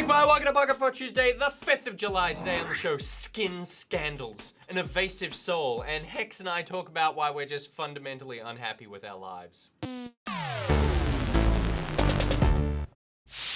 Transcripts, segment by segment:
NichBoy, welcome to Pocket for Tuesday, the 5th of July. Today on the show, skin scandals, an evasive soul, and Hex and I talk about why we're just fundamentally unhappy with our lives.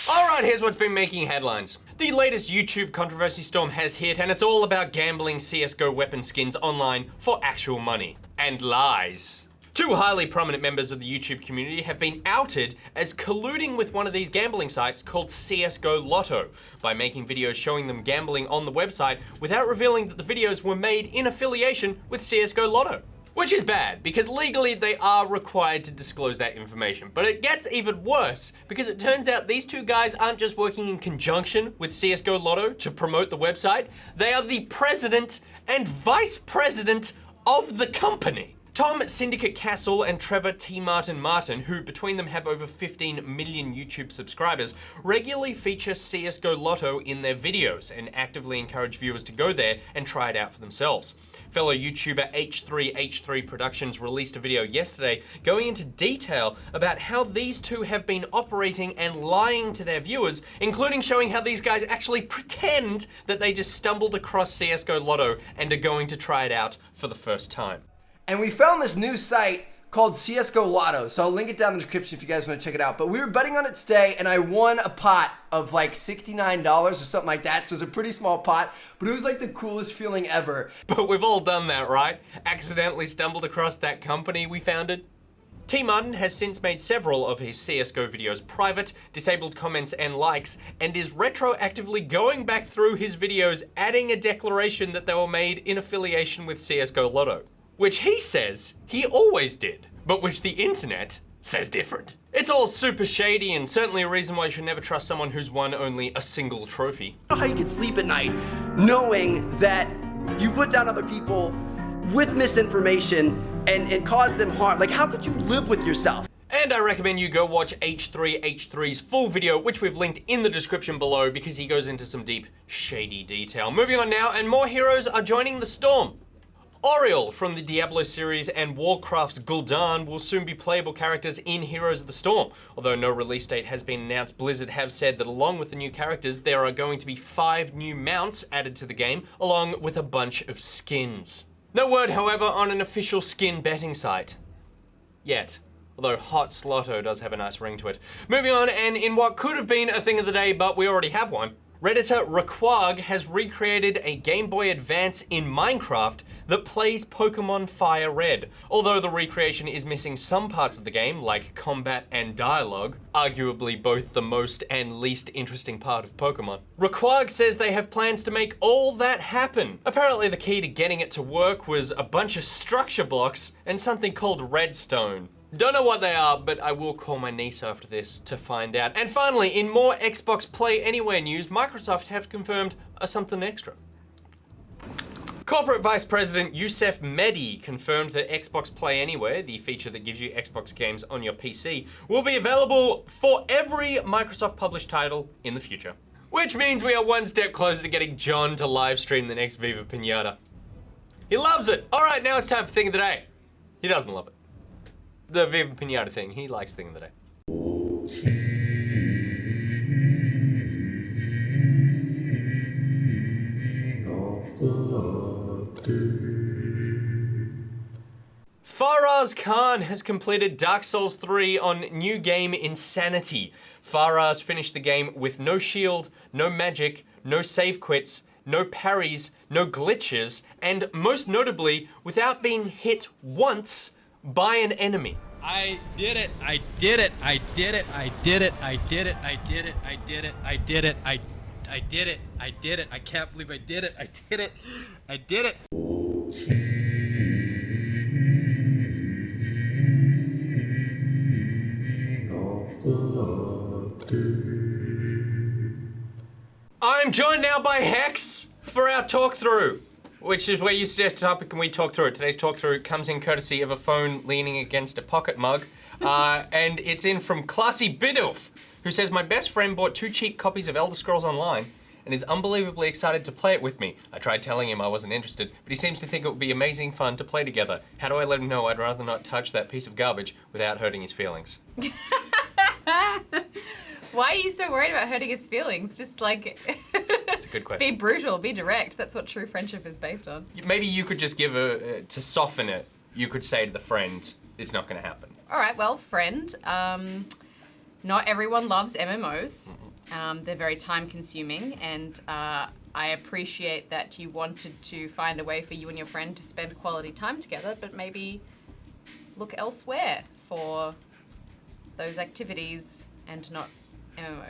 Alright, here's what's been making headlines. The latest YouTube controversy storm has hit, and it's all about gambling CSGO weapon skins online for actual money. And lies. Two highly prominent members of the YouTube community have been outed as colluding with one of these gambling sites called CSGO Lotto by making videos showing them gambling on the website without revealing that the videos were made in affiliation with CSGO Lotto. Which is bad, because legally they are required to disclose that information. But it gets even worse, because it turns out these two guys aren't just working in conjunction with CSGO Lotto to promote the website, they are the president and vice president of the company. Tom Syndicate Castle and Trevor T. Martin, who between them have over 15 million YouTube subscribers, regularly feature CSGO Lotto in their videos and actively encourage viewers to go there and try it out for themselves. Fellow YouTuber H3H3 Productions released a video yesterday going into detail about how these two have been operating and lying to their viewers, including showing how these guys actually pretend that they just stumbled across CSGO Lotto and are going to try it out for the first time. And we found this new site called CSGO Lotto, so I'll link it down in the description if you guys want to check it out. But we were betting on it today, and I won a pot of like $69 or something like that, so it was a pretty small pot, but it was like the coolest feeling ever. But we've all done that, right? Accidentally stumbled across that company we founded. T. Martin has since made several of his CSGO videos private, disabled comments and likes, and is retroactively going back through his videos adding a declaration that they were made in affiliation with CSGO Lotto. Which he says he always did, but which the internet says different. It's all super shady and certainly a reason why you should never trust someone who's won only a single trophy. I don't know how you can sleep at night knowing that you put down other people with misinformation and cause them harm. Like, how could you live with yourself? And I recommend you go watch H3H3's full video, which we've linked in the description below because he goes into some deep, shady detail. Moving on now, and more heroes are joining the storm. Oriel from the Diablo series and Warcraft's Gul'dan will soon be playable characters in Heroes of the Storm. Although no release date has been announced, Blizzard have said that along with the new characters, there are going to be 5 new mounts added to the game, along with a bunch of skins. No word, however, on an official skin betting site. Yet. Although Hot Slotto does have a nice ring to it. Moving on, and in what could have been a thing of the day, but we already have one, Redditor Raquag has recreated a Game Boy Advance in Minecraft that plays Pokemon Fire Red. Although the recreation is missing some parts of the game, like combat and dialogue, arguably both the most and least interesting part of Pokemon. Raquag says they have plans to make all that happen. Apparently the key to getting it to work was a bunch of structure blocks and something called redstone. Don't know what they are, but I will call my niece after this to find out. And finally, in more Xbox Play Anywhere news, Microsoft have confirmed a something extra. Corporate Vice President Youssef Mehdi confirmed that Xbox Play Anywhere, the feature that gives you Xbox games on your PC, will be available for every Microsoft published title in the future. Which means we are one step closer to getting John to live stream the next Viva Pinata. He loves it! Alright, now it's time for Thing of the Day. He doesn't love it. The Viva Pinata thing, he likes Thing of the Day. Faraz Khan has completed Dark Souls 3 on New Game Insanity. Faraz finished the game with no shield, no magic, no save quits, no parries, no glitches, and most notably, without being hit once by an enemy. I did it, I did it, I did it, I did it, I did it, I did it, I did it, I did it, I did it, I did it, I can't believe I did it, I did it, I did it. I'm joined now by Hex for our talk through, which is where you suggest a topic and we talk through it. Today's talk through comes in courtesy of a phone leaning against a pocket mug, and it's in from Classy Bidulf, who says, my best friend bought 2 cheap copies of Elder Scrolls Online and is unbelievably excited to play it with me. I tried telling him I wasn't interested, but he seems to think it would be amazing fun to play together. How do I let him know I'd rather not touch that piece of garbage without hurting his feelings? Why are you so worried about hurting his feelings? Just like... That's a good question. Be brutal, be direct. That's what true friendship is based on. Maybe you could just give to soften it, you could say to the friend, it's not going to happen. All right, well, friend, not everyone loves MMOs. They're very time consuming, and I appreciate that you wanted to find a way for you and your friend to spend quality time together, but maybe look elsewhere for those activities and not MMO.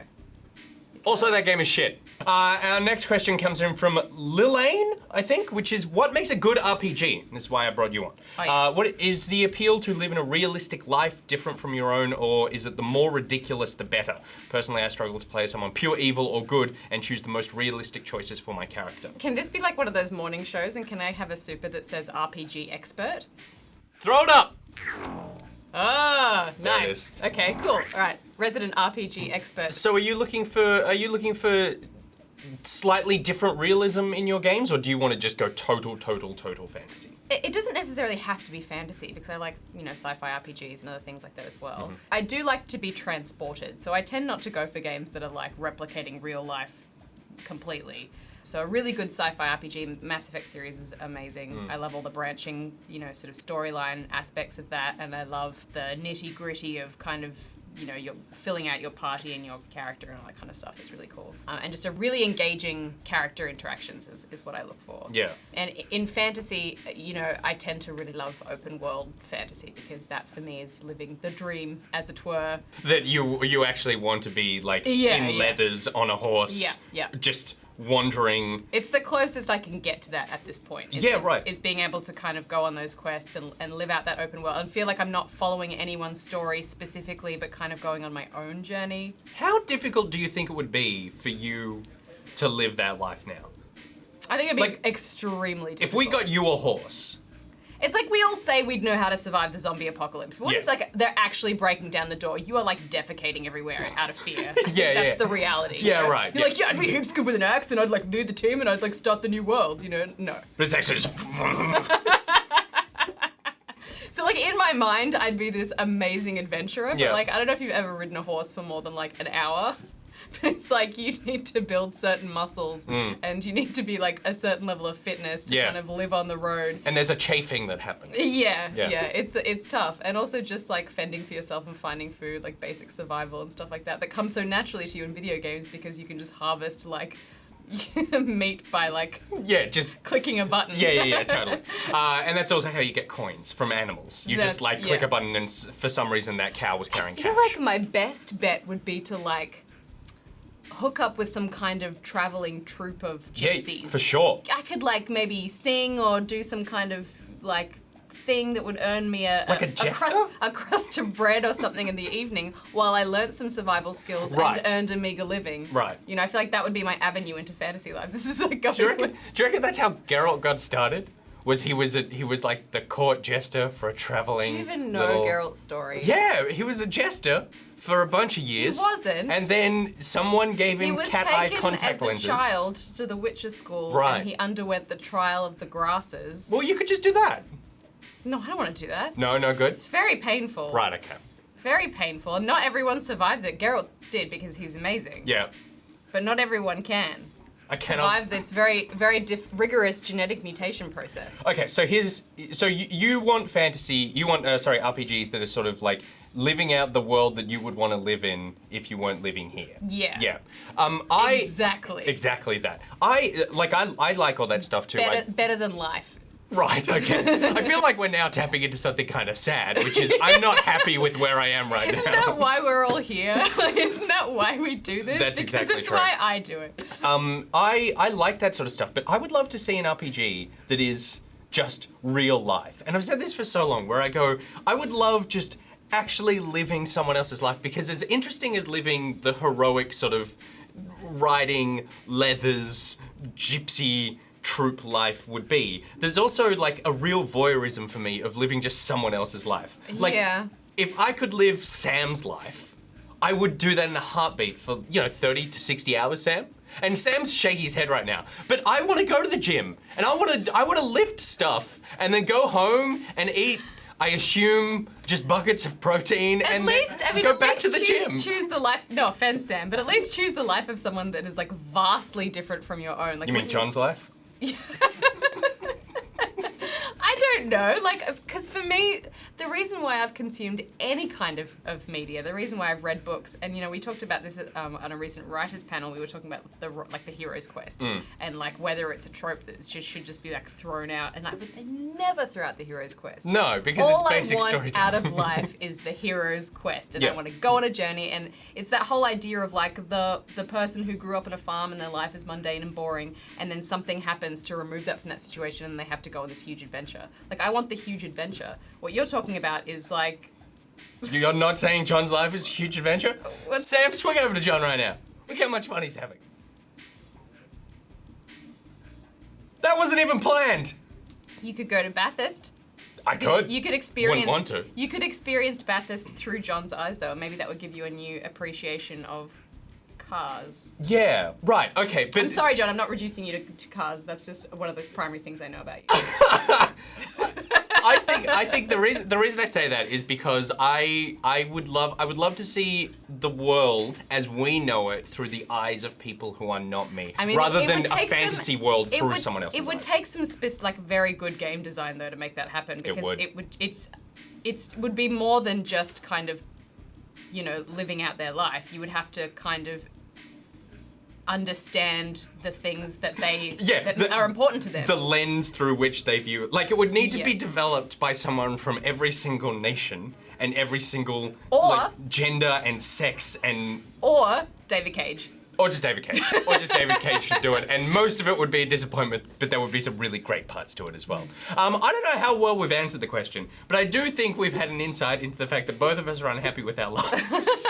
Also, that game is shit. Our next question comes in from LaLanne, I think, which is, what makes a good RPG? And this is why I brought you on. Oh, yeah. What is the appeal to live in a realistic life different from your own, or is it the more ridiculous the better? Personally, I struggle to play as someone pure evil or good and choose the most realistic choices for my character. Can this be like one of those morning shows, and can I have a super that says RPG expert? Throw it up! Ah, There it nice. is. Okay, cool. All right, resident RPG expert. So are you looking for slightly different realism in your games, or do you want to just go total fantasy? It doesn't necessarily have to be fantasy, because I like, sci-fi RPGs and other things like that as well. I do like to be transported, so I tend not to go for games that are like replicating real life completely. So a really good sci-fi RPG, Mass Effect series is amazing. I love all the branching, sort of storyline aspects of that, and I love the nitty-gritty of kind of, you're filling out your party and your character and all that kind of stuff. It's really cool. And just a really engaging character interactions is what I look for. Yeah. And in fantasy, I tend to really love open world fantasy, because that for me is living the dream, as it were. That you actually want to be like Yeah, in yeah. leathers on a horse. Yeah. Just wandering. It's the closest I can get to that at this point. Right. Is being able to kind of go on those quests and live out that open world and feel like I'm not following anyone's story specifically, but kind of going on my own journey. How difficult do you think it would be for you to live that life now? I think it'd be Like, extremely difficult. If we got you a horse. It's like we all say we'd know how to survive the zombie apocalypse. What Yeah. it's like they're actually breaking down the door. You are like defecating everywhere out of fear. Yeah, That's yeah. the reality. Yeah, right, You're yeah. like, yeah, I'd be heaps good with an axe, and I'd like lead the team, and I'd like start the new world. No. But it's actually just. So like in my mind, I'd be this amazing adventurer, but Yeah. like I don't know if you've ever ridden a horse for more than like an hour. But it's like you need to build certain muscles and you need to be like a certain level of fitness to Yeah. kind of live on the road. And there's a chafing that happens. Yeah, Yeah. it's tough. And also just like fending for yourself and finding food, like basic survival and stuff like that comes so naturally to you in video games, because you can just harvest like meat by like Yeah, just. clicking a button. Yeah, totally. And that's also how you get coins from animals. You just That's- like click yeah. a button, and for some reason that cow was carrying I feel cash. like my best bet would be to like hook up with some kind of traveling troupe of gypsies. Yeah, for sure. I could like maybe sing or do some kind of like thing that would earn me Like a jester? a crust of bread or something in the evening while I learnt some survival skills Right. and earned a meager living. Right. I feel like that would be my avenue into fantasy life. This is like going Do you reckon that's how Geralt got started? He was like the court jester for a traveling. Do you even know little... Geralt's story? Yeah, he was a jester for a bunch of years. He wasn't. And then someone gave He him was cat eye taken contact as a lenses. child to the Witcher school, Right. and he underwent the trial of the grasses. Well, you could just do that. No, I don't want to do that. No, good. It's very painful. Right, okay. Very painful, and not everyone survives it. Geralt did because he's amazing. Yeah. But not everyone can. I cannot. Survive. It's very rigorous genetic mutation process. Okay, so you want fantasy, RPGs that are sort of like living out the world that you would want to live in if you weren't living here. Yeah. Yeah. Exactly. Exactly that. I like all that stuff too. Better than life. Right, okay. I feel like we're now tapping into something kind of sad, which is I'm not happy with where I am right Isn't now. that why we're all here? Like, isn't that why we do this? That's because exactly it's true. why I do it. I like that sort of stuff, but I would love to see an RPG that is just real life. And I've said this for so long, where I go, I would love just actually living someone else's life, because as interesting as living the heroic sort of riding leathers, gypsy troop life would be, there's also like a real voyeurism for me of living just someone else's life. Like, Yeah. if I could live Sam's life, I would do that in a heartbeat for, 30 to 60 hours, Sam. And Sam's shaking his head right now. But I want to go to the gym, and I want to lift stuff, and then go home and eat I assume just buckets of protein and then go back to the gym. Choose the life. No offense, Sam, but at least choose the life of someone that is like vastly different from your own. Like, You mean John's life? I don't know, like, because for me, the reason why I've consumed any kind of media, the reason why I've read books, and we talked about this on a recent writers panel. We were talking about the hero's quest and like whether it's a trope that should just be like thrown out. And I would say never throw out the hero's quest. No, because all it's basic I want storytelling. out of life is the hero's quest, and Yeah. I want to go on a journey. And it's that whole idea of like the person who grew up on a farm and their life is mundane and boring, and then something happens to remove that from that situation, and they have to go on this huge adventure. Like, I want the huge adventure. What you're talking about is like... You're not saying John's life is a huge adventure? What? Sam, swing over to John right now. Look how much fun he's having. That wasn't even planned. You could go to Bathurst. I could. You could experience... Wouldn't want to. You could experience Bathurst through John's eyes, though. Maybe that would give you a new appreciation of cars. Yeah, right, okay, but... I'm sorry, John, I'm not reducing you to cars. That's just one of the primary things I know about you. I think the reason I say that is because I would love to see the world as we know it through the eyes of people who are not me, I mean, rather it than would a take fantasy world through someone else's It would eyes. take some very good game design though to make that happen, because would. it would be more than just kind of living out their life. You would have to kind of understand the things that are important to them. The lens through which they view it. Like, it would need to be Yeah. developed by someone from every single nation and every single Or- gender and sex and... Or David Cage. Or just David Cage. Or just David Cage could do it. And most of it would be a disappointment, but there would be some really great parts to it as well. I don't know how well we've answered the question, but I do think we've had an insight into the fact that both of us are unhappy with our lives.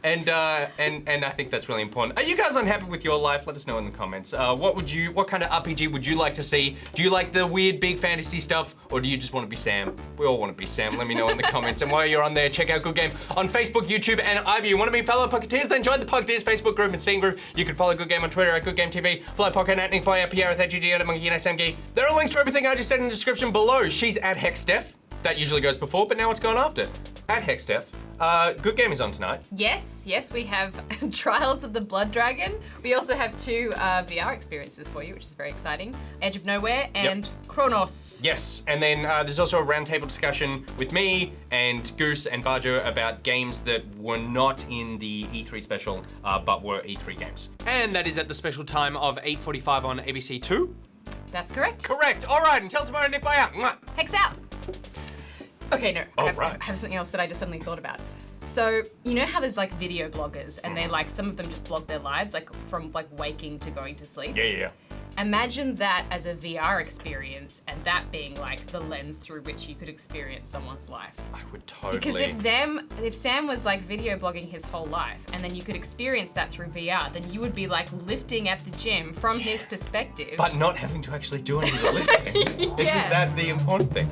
And I think that's really important. Are you guys unhappy with your life? Let us know in the comments. What kind of RPG would you like to see? Do you like the weird big fantasy stuff, or do you just want to be Sam? We all want to be Sam. Let me know in the comments. And while you're on there, check out Good Game on Facebook, YouTube, and iView. Want to be fellow Pocketeers? Then join the Pocketeers Facebook group and Steam group. You can follow Good Game on Twitter at Good Game TV, follow Pocket at NichBoy at Pierre at GG at Monkey and SMG. There are links to everything I just said in the description below. She's at HexSteph. That usually goes before, but now it's gone after. At HexSteph. Good Game is on tonight. Yes, we have Trials of the Blood Dragon. We also have 2 VR experiences for you, which is very exciting. Edge of Nowhere and Chronos. Yes, and then there's also a roundtable discussion with me and Goose and Bajo about games that were not in the E3 special, but were E3 games. And that is at the special time of 8:45 on ABC2. That's correct. Correct. All right, until tomorrow, Nick, bye out. Mwah. Hex out. Okay, no. I right. have something else that I just suddenly thought about. So, you know how there's like video bloggers and they like, some of them just blog their lives, like from like waking to going to sleep? Yeah. Imagine that as a VR experience and that being like the lens through which you could experience someone's life. I would totally. Because if Sam was like video blogging his whole life and then you could experience that through VR, then you would be like lifting at the gym from his perspective. But not having to actually do any of the lifting. Isn't Yeah. that the important thing?